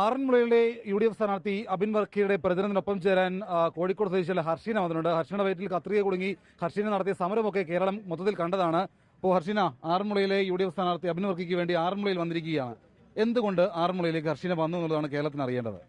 ആറന്മുളയിലെ UDF സ്ഥാനാർത്ഥി അബിൻ വർക്കിയുടെ പ്രചരണത്തിനൊപ്പം ചേരാൻ കോഴിക്കോട് സ്വദേശിയിലെ ഹർഷീന വന്നിട്ടുണ്ട്. ഹർഷീനയുടെ വയറ്റിൽ കത്രിക കുടുങ്ങി ഹർഷീന നടത്തിയ സമരമൊക്കെ കേരളം മൊത്തത്തിൽ കണ്ടതാണ്. അപ്പോൾ ഹർഷീന, ആറന്മുളയിലെ UDF സ്ഥാനാർത്ഥി അബിൻ വർക്കിക്ക് വേണ്ടി ആറന്മുളയിൽ വന്നിരിക്കുകയാണ്. എന്തുകൊണ്ട് ആറന്മുളയിലേക്ക് ഹർഷീന വന്നു എന്നുള്ളതാണ് കേരളത്തിന് അറിയേണ്ടത്.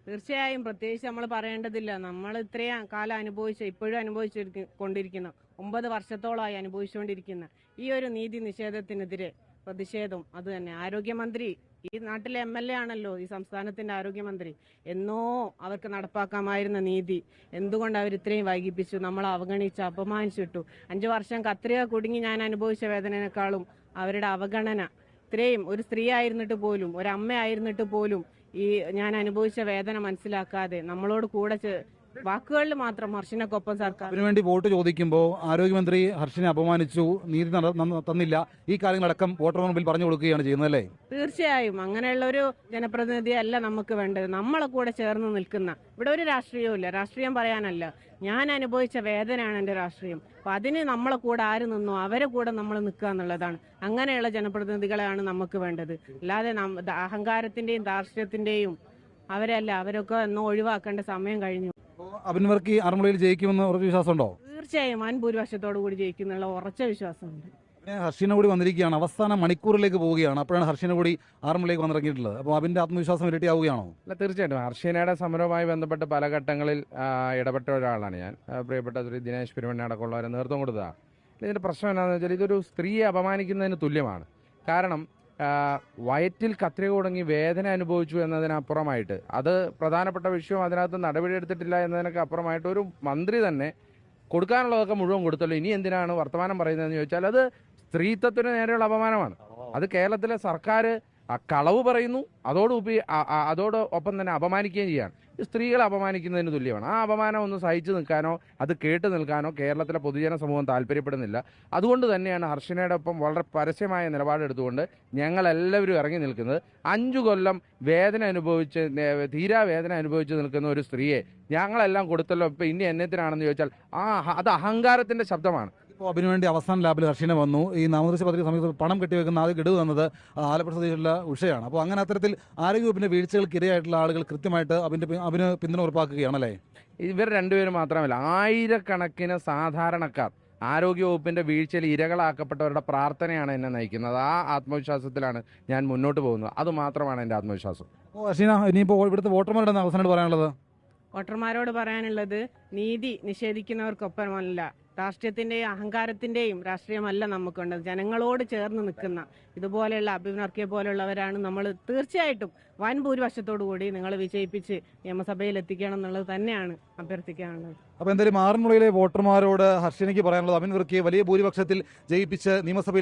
തീർച്ചയായും പ്രത്യേകിച്ച് നമ്മൾ പറയേണ്ടതില്ല. നമ്മൾ ഇത്രയും കാലം ഇപ്പോഴും അനുഭവിച്ചുകൊണ്ടിരിക്കുന്ന 9 വർഷത്തോളമായി അനുഭവിച്ചുകൊണ്ടിരിക്കുന്ന ഈ ഒരു നീതി നിഷേധത്തിനെതിരെ പ്രതിഷേധം അത് തന്നെ. ആരോഗ്യമന്ത്രി ഈ നാട്ടിലെ MLA ആണല്ലോ, ഈ സംസ്ഥാനത്തിന്റെ ആരോഗ്യമന്ത്രി. എന്നോ അവർക്ക് നടപ്പാക്കാമായിരുന്ന നീതി എന്തുകൊണ്ട് അവർ ഇത്രയും വൈകിപ്പിച്ചു, നമ്മളെ അവഗണിച്ച് അപമാനിച്ചിട്ടു. 5 വർഷം കത്രിക കുടുങ്ങി ഞാൻ അനുഭവിച്ച വേദനയെക്കാളും അവരുടെ അവഗണന, ഇത്രയും ഒരു സ്ത്രീ ആയിരുന്നിട്ട് പോലും, ഒരു അമ്മ ആയിരുന്നിട്ട് പോലും ഈ ഞാൻ അനുഭവിച്ച വേദന മനസ്സിലാക്കാതെ നമ്മളോട് കൂടെ വാക്കുകളിൽ മാത്രം ഹർഷനക്കൊപ്പം സർക്കാർ അതിനുവേണ്ടി വോട്ട് ചോദിക്കുമ്പോൾ ആരോഗ്യമന്ത്രി ഹർഷനെ അപമാനിച്ചു, നീതി തന്നില്ല, ഈ കാര്യങ്ങളടക്കം വോട്ടർ മുമ്പിൽ പറഞ്ഞു കൊടുക്കുകയാണ് ചെയ്യുന്നതല്ലേ? തീർച്ചയായും അങ്ങനെയുള്ള ഒരു ജനപ്രതിനിധി അല്ല നമുക്ക് വേണ്ടത്. നമ്മളെ കൂടെ ചേർന്ന് നിൽക്കുന്ന, ഇവിടെ ഒരു രാഷ്ട്രീയവും ഇല്ല, രാഷ്ട്രീയം പറയാനല്ല, ഞാൻ അനുഭവിച്ച വേദനയാണ് എൻ്റെ രാഷ്ട്രീയം. അപ്പൊ അതിന് നമ്മളെ കൂടെ ആര് നിന്നോ അവരെ കൂടെ നമ്മൾ നിൽക്കുക എന്നുള്ളതാണ്. അങ്ങനെയുള്ള ജനപ്രതിനിധികളെയാണ് നമുക്ക് വേണ്ടത്. അല്ലാതെ അഹങ്കാരത്തിന്റെയും ധാർഷ്ട്യത്തിന്റെയും അവരല്ല, അവരൊക്കെ ഒന്നും ഒഴിവാക്കേണ്ട സമയം കഴിഞ്ഞു. അബിൻ വർക്കി ആറന്മുളയിൽ ജയിക്കുമെന്ന് ഉറച്ച വിശ്വാസമുണ്ടോ? തീർച്ചയായും വൻ ഭൂരിപക്ഷത്തോടു കൂടി ജയിക്കുന്നുള്ള ഉറച്ച വിശ്വാസമുണ്ട്. ഹർഷീന കൂടി വന്നിരിക്കുകയാണ്, അവസാന മണിക്കൂറിലേക്ക് പോവുകയാണ്. അപ്പോഴാണ് ഹർഷീന കൂടി ആറന്മുളയിലേക്ക് വന്നിറങ്ങിയിട്ടുള്ളത്. അപ്പോൾ അബിന്റെ ആത്മവിശ്വാസം ഇരട്ടിയാവുകയാണോ? അല്ല, തീർച്ചയായിട്ടും ഹർഷീനയുടെ സമരവുമായി ബന്ധപ്പെട്ട് പല ഘട്ടങ്ങളിൽ ഇടപെട്ട ഒരാളാണ് ഞാൻ. പ്രിയപ്പെട്ട ശ്രീ ദിനേശ് പെരുമണ്ണ അടക്കമുള്ളവരെ നേതൃത്വം കൊടുത്തതാണ്. ഇതിന്റെ പ്രശ്നം എന്താണെന്ന് വെച്ചാൽ ഇതൊരു സ്ത്രീയെ അപമാനിക്കുന്നതിന് തുല്യമാണ്. കാരണം വയറ്റിൽ കത്രിക കുടുങ്ങി വേദന അനുഭവിച്ചു എന്നതിനപ്പുറമായിട്ട്, അത് പ്രധാനപ്പെട്ട വിഷയം, അതിനകത്ത് നടപടിയെടുത്തിട്ടില്ല എന്നതിനൊക്കെ അപ്പുറമായിട്ട് ഒരു മന്ത്രി തന്നെ കൊടുക്കാനുള്ളതൊക്കെ മുഴുവൻ കൊടുത്തല്ലോ. ഇനി എന്തിനാണ് വർത്തമാനം പറയുന്നതെന്ന് ചോദിച്ചാൽ അത് സ്ത്രീത്വത്തിന് നേരെയുള്ള അപമാനമാണ്. അത് കേരളത്തിലെ സർക്കാർ കളവ് പറയുന്നു, അതോടൊപ്പം തന്നെ അപമാനിക്കുകയും ചെയ്യാണ്. സ്ത്രീകളെ അപമാനിക്കുന്നതിന് തുല്യമാണ്. ആ അപമാനം ഒന്ന് സഹിച്ചു നിൽക്കാനോ അത് കേട്ട് നിൽക്കാനോ കേരളത്തിലെ പൊതുജന സമൂഹം താല്പര്യപ്പെടുന്നില്ല. അതുകൊണ്ട് തന്നെയാണ് ഹർഷനയുടെ ഒപ്പം വളരെ പരസ്യമായ നിലപാടെടുത്തുകൊണ്ട് ഞങ്ങളെല്ലാവരും ഇറങ്ങി നിൽക്കുന്നത്. 5 കൊല്ലം തീരാവേദന അനുഭവിച്ച് നിൽക്കുന്ന ഒരു സ്ത്രീയെ ഞങ്ങളെല്ലാം കൊടുത്തല്ലോ, ഇപ്പം ഇനി എന്നത്തിനാണെന്ന് ചോദിച്ചാൽ അത് അഹങ്കാരത്തിന്റെ ശബ്ദമാണ്. ഇപ്പോൾ അതിനുവേണ്ടി അവസാന ലാബിൽ ഹർഷീന വന്നു. ഈ നാമനിർദ്ദേശ പത്രിക സമയത്ത് പണം കെട്ടിവെക്കുന്ന ആദ്യം ഗഡു തന്നത് ആലപ്പുഴ സ്വദേശിയുള്ള ഉഷയാണ്. അപ്പോൾ അങ്ങനെ അത്തരത്തിൽ ആരോഗ്യവകുപ്പിന്റെ വീഴ്ചകൾക്കിരയായിട്ടുള്ള ആളുകൾ കൃത്യമായിട്ട് അതിന് പിന്തുണ ഉറപ്പാക്കുകയാണല്ലേ? ഇവർ രണ്ടുപേരും മാത്രമല്ല, ആയിരക്കണക്കിന് സാധാരണക്കാർ ആരോഗ്യവകുപ്പിന്റെ വീഴ്ചയിൽ ഇരകളാക്കപ്പെട്ടവരുടെ പ്രാർത്ഥനയാണ് എന്നെ നയിക്കുന്നത്. ആ ആത്മവിശ്വാസത്തിലാണ് ഞാൻ മുന്നോട്ട് പോകുന്നത്. അതുമാത്രമാണ് എൻ്റെ ആത്മവിശ്വാസം. ഹർഷീന, ഇനിയിപ്പോൾ ഇവിടുത്തെ വോട്ടർമാരുടെ അവസാനമായിട്ട് പറയാനുള്ളത്? വോട്ടർമാരോട് പറയാനുള്ളത്, നീതി നിഷേധിക്കുന്നവർക്കൊപ്പമല്ല, രാഷ്ട്രീയത്തിന്റെയും അഹങ്കാരത്തിന്റെയും രാഷ്ട്രീയമല്ല നമുക്കുള്ളത്. ജനങ്ങളോട് ചേർന്ന് നിൽക്കുന്ന ഇതുപോലെയുള്ള അബിൻ വർക്കിയെ പോലുള്ളവരാണ് നമ്മൾ. തീർച്ചയായിട്ടും വൻ ഭൂരിപക്ഷത്തോടു കൂടി നിങ്ങൾ വിജയിപ്പിച്ച് നിയമസഭയിൽ എത്തിക്കണം എന്നുള്ളത് തന്നെയാണ് അഭ്യർത്ഥിക്കാനുള്ളത്. അപ്പോൾ എന്തായാലും ആറന്മുളയിലെ വോട്ടർമാരോട് ഹർഷീനയ്ക്ക് പറയാനുള്ളത്, അബിൻ വർക്കിയെ വലിയ ഭൂരിപക്ഷത്തിൽ ജയിപ്പിച്ച് നിയമസഭയിൽ